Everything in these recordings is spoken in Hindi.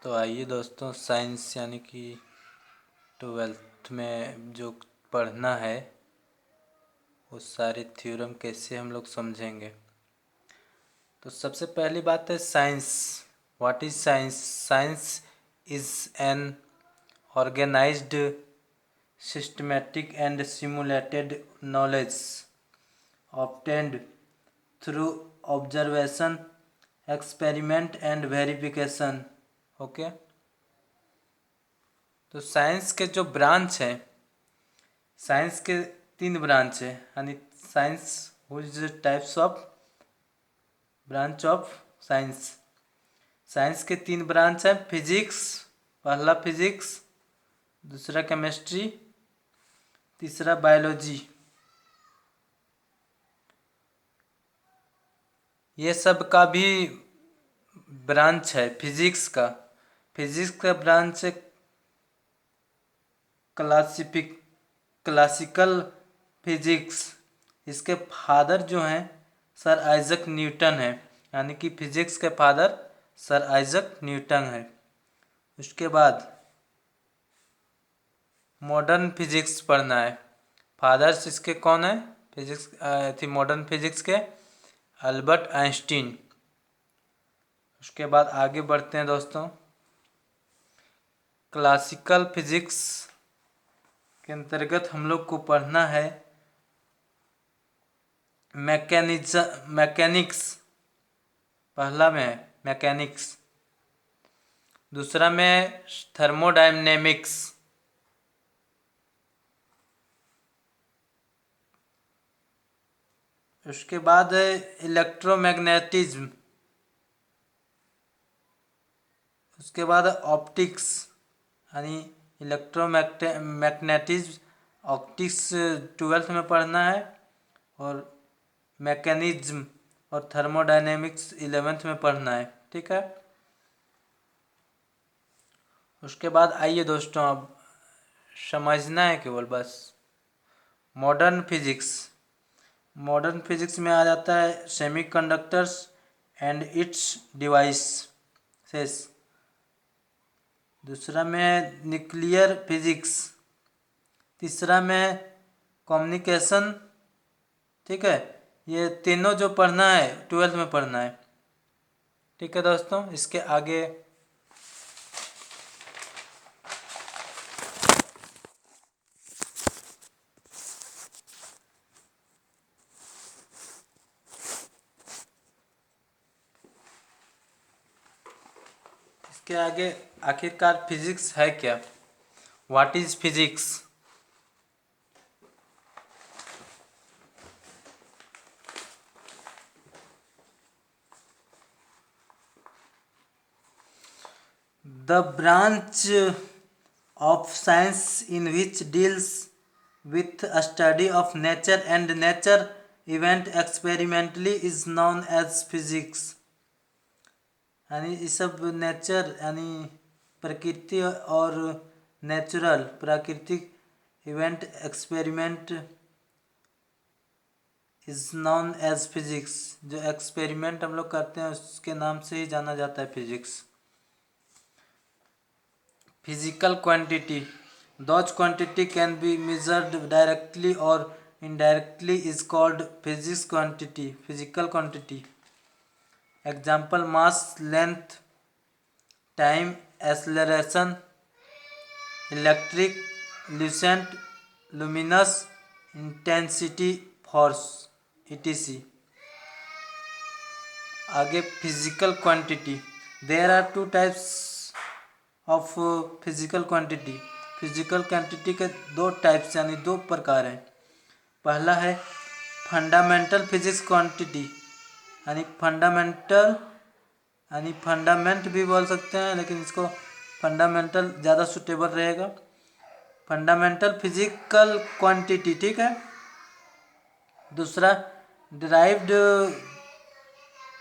तो आइए दोस्तों, साइंस यानी कि ट्वेल्थ में जो पढ़ना है वो सारे थ्योरम कैसे हम लोग समझेंगे। तो सबसे पहली बात है science. What is science? Science is an organized systematic and simulated knowledge obtained through observation, experiment and verification। Okay, तो साइंस के जो ब्रांच है, साइंस के 3 ब्रांच है, यानी science whose types of branch of science. Science के 3 ब्रांच है। फिजिक्स, पहला फिजिक्स, दूसरा केमिस्ट्री, तीसरा बायोलॉजी। ये सब का भी ब्रांच है फिजिक्स का। फिजिक्स का ब्रांच है क्लासिकल फिजिक्स। इसके फादर जो हैं सर आइजक न्यूटन है, यानी कि फिजिक्स के फादर सर आइजक न्यूटन है। उसके बाद मॉडर्न फिजिक्स पढ़ना है। फादर्स इसके कौन है? फिजिक्स मॉडर्न फिजिक्स के अल्बर्ट आइंस्टीन। उसके बाद आगे बढ़ते हैं दोस्तों। क्लासिकल फिजिक्स के अंतर्गत हम लोग को पढ़ना है मैकेनिक्स। पहला में है मैकेनिक्स, दूसरा में थर्मोडायनेमिक्स, उसके बाद है इलेक्ट्रोमैग्नेटिज्म, उसके बाद ऑप्टिक्स यानी इलेक्ट्रोमैग्नेटिज्म ऑप्टिक्स 12th में पढ़ना है, और मैकेनिज्म और थर्मोडायनेमिक्स 11th में पढ़ना है। ठीक है। उसके बाद आइए दोस्तों, अब समझना है केवल बस। मॉडर्न फिजिक्स, मॉडर्न फिजिक्स में आ जाता है सेमीकंडक्टर्स एंड इट्स डिवाइसेस। दूसरा में है न्यूक्लियर फिजिक्स, तीसरा में है कम्युनिकेशन। ठीक है, ये तीनों जो पढ़ना है 12th में पढ़ना है। ठीक है दोस्तों, इसके आगे आखिरकार फिजिक्स है क्या? What is physics? The branch of science in which deals with a study of nature and nature event experimentally is known as physics। यानी ये सब नेचर यानी प्रकृति और नेचुरल प्राकृतिक event experiment is known as physics. जो एक्सपेरिमेंट हम लोग करते हैं उसके नाम से ही जाना जाता है physics. Physical quantity, those quantity can be measured directly or indirectly is called physical quantity। Example: mass, length, time, acceleration, electric, lucent, luminous, intensity, force, etc। आगे physical quantity. There are 2 types of physical quantity. Physical quantity के 2 टाइप्स यानी 2 प्रकार हैं। पहला है फंडामेंटल फिजिक्स क्वांटिटी, यानी फंडामेंट भी बोल सकते हैं, लेकिन इसको फंडामेंटल ज़्यादा सुटेबल रहेगा। Fundamental physical quantity. ठीक है। दूसरा डिराइव्ड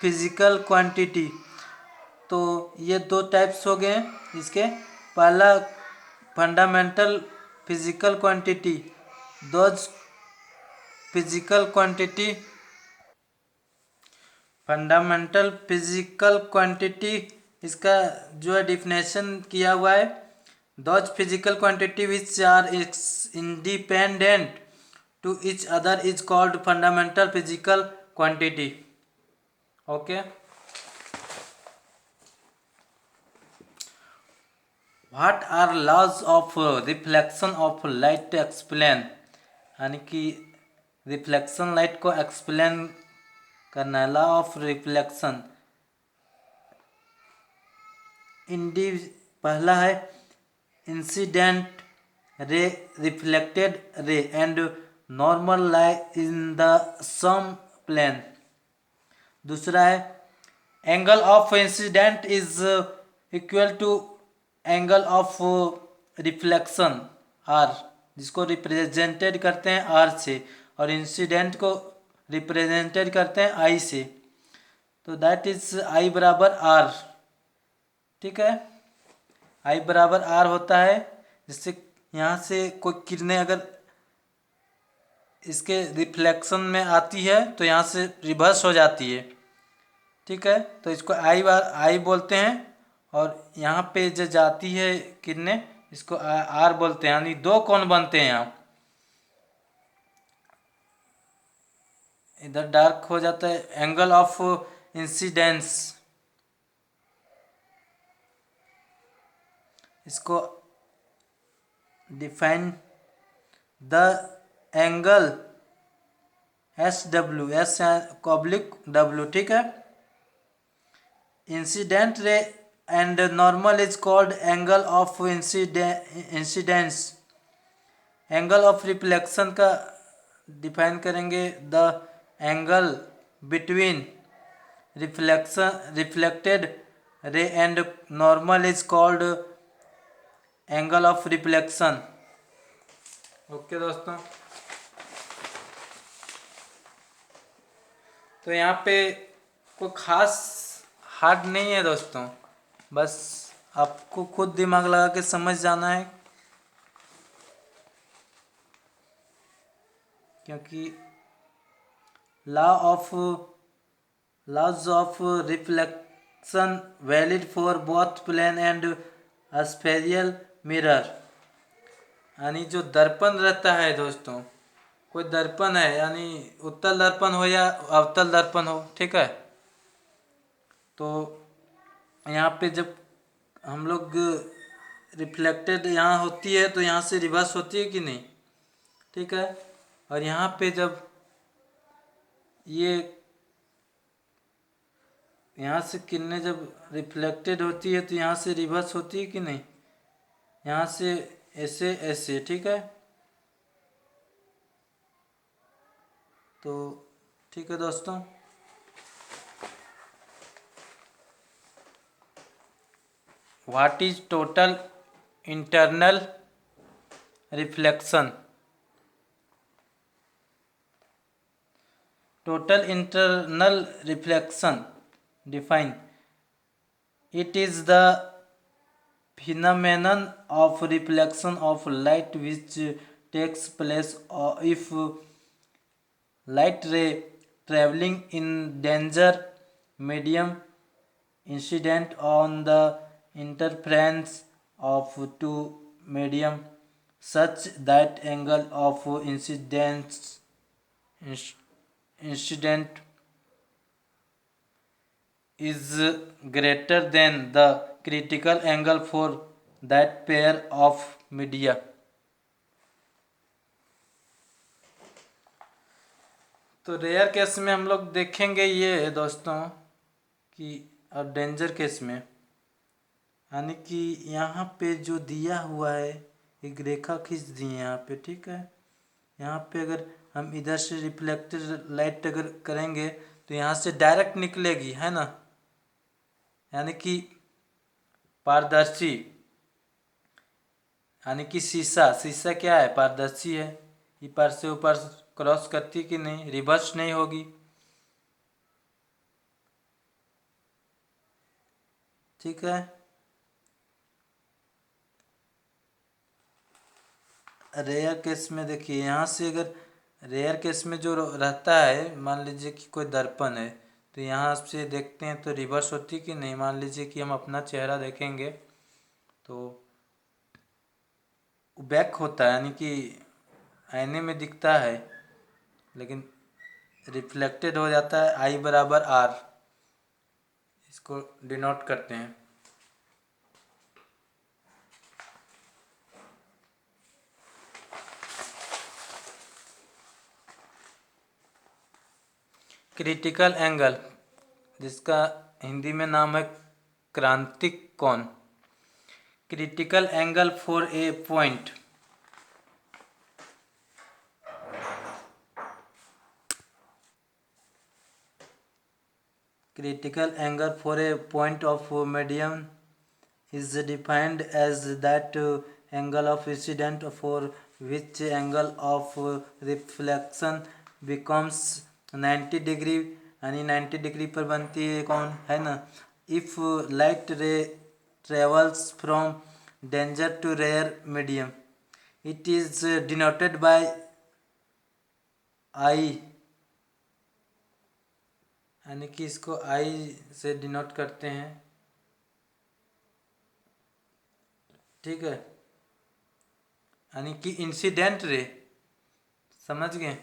फिजिकल क्वांटिटी। तो ये 2 टाइप्स हो गए हैं इसके। पहला fundamental physical quantity, those physical quantity fundamental physical quantity इसका जो है डिफिनेशन किया हुआ है, those physical quantity which are independent to each other is called fundamental physical quantity. Okay, what are laws of reflection of light explain, यानी कि रिफ्लेक्शन लाइट को एक्सप्लेन करना है। लॉ ऑफ रिफ्लेक्शन इंडी पहला है incident ray, reflected ray and normal light in the same plane. दूसरा है angle of incident is equal to angle of reflection R, जिसको रिप्रेजेंटेड करते हैं आर से, और इंसिडेंट को रिप्रेजेंटेड करते हैं आई से। तो दैट इज आई बराबर आर। ठीक है, आई बराबर आर होता है, जिससे यहाँ से कोई किरणें अगर इसके रिफ्लेक्शन में आती है तो यहाँ से रिवर्स हो जाती है। ठीक है, तो इसको आई बोलते हैं, और यहाँ पे जो जाती है किरणें इसको आर बोलते हैं, यानी दो कोण बनते हैं यहाँ। इधर डार्क हो जाता है। एंगल ऑफ इंसिडेंस, इसको define the angle S W, S oblique W. ठीक है, incident ray and normal is called angle of incidence. Angle of reflection का डिफाइन करेंगे, the angle between reflected ray and normal is called angle of reflection. Okay दोस्तों, तो यहाँ पे कोई खास हार्ड नहीं है दोस्तों, बस आपको खुद दिमाग लगा के समझ जाना है, क्योंकि laws of reflection valid for both plane and spherical mirror. यानी जो दर्पण रहता है दोस्तों, कोई दर्पण है, यानी उत्तल दर्पण हो या अवतल दर्पण हो, ठीक है, तो यहाँ पे जब हम लोग रिफ्लेक्टेड यहाँ होती है तो यहाँ से रिवर्स होती है कि नहीं। ठीक है, और यहाँ पे जब ये यहाँ से किरणें जब रिफ्लेक्टेड होती है तो यहाँ से रिवर्स होती है कि नहीं, यहाँ से ऐसे ऐसे। ठीक है, तो ठीक है दोस्तों, what is total internal reflection. Total internal reflection define, it is the phenomenon of reflection of light which takes place if light ray traveling in danger medium incident on the interference of two medium such that angle of incident is greater than the critical angle for that pair of media। तो रेयर केस में हम लोग देखेंगे ये दोस्तों कि, और डेंजर केस में, यानी कि यहाँ पे जो दिया हुआ है एक रेखा खींच दी है यहाँ पे। ठीक है, यहाँ पे अगर हम इधर से रिफ्लेक्टेड लाइट अगर करेंगे तो यहाँ से डायरेक्ट निकलेगी, है ना, यानी कि पारदर्शी, यानी कि शीशा क्या है, पारदर्शी है, ये पार से ऊपर क्रॉस करती कि नहीं, रिवर्स नहीं होगी। ठीक है, रेयर केस में देखिए, यहाँ से अगर रेयर केस में जो रहता है, मान लीजिए कि कोई दर्पण है, तो यहाँ से देखते हैं तो रिवर्स होती कि नहीं। मान लीजिए कि हम अपना चेहरा देखेंगे तो बैक होता है, यानी कि आईने में दिखता है, लेकिन रिफ्लेक्टेड हो जाता है। आई बराबर आर, इसको डिनोट करते हैं। क्रिटिकल एंगल, जिसका हिंदी में नाम है क्रांतिक कोण। Critical angle for a point, critical angle for a point of medium is defined as that angle of incident for which angle of reflection becomes 90 degree, यानी 90 डिग्री पर बनती है कौन है ना। If light ray travels from denser to rarer medium, it is denoted by i, यानी कि इसको आई से डिनोट करते हैं। ठीक है, यानी कि इंसिडेंट रे, समझ गए।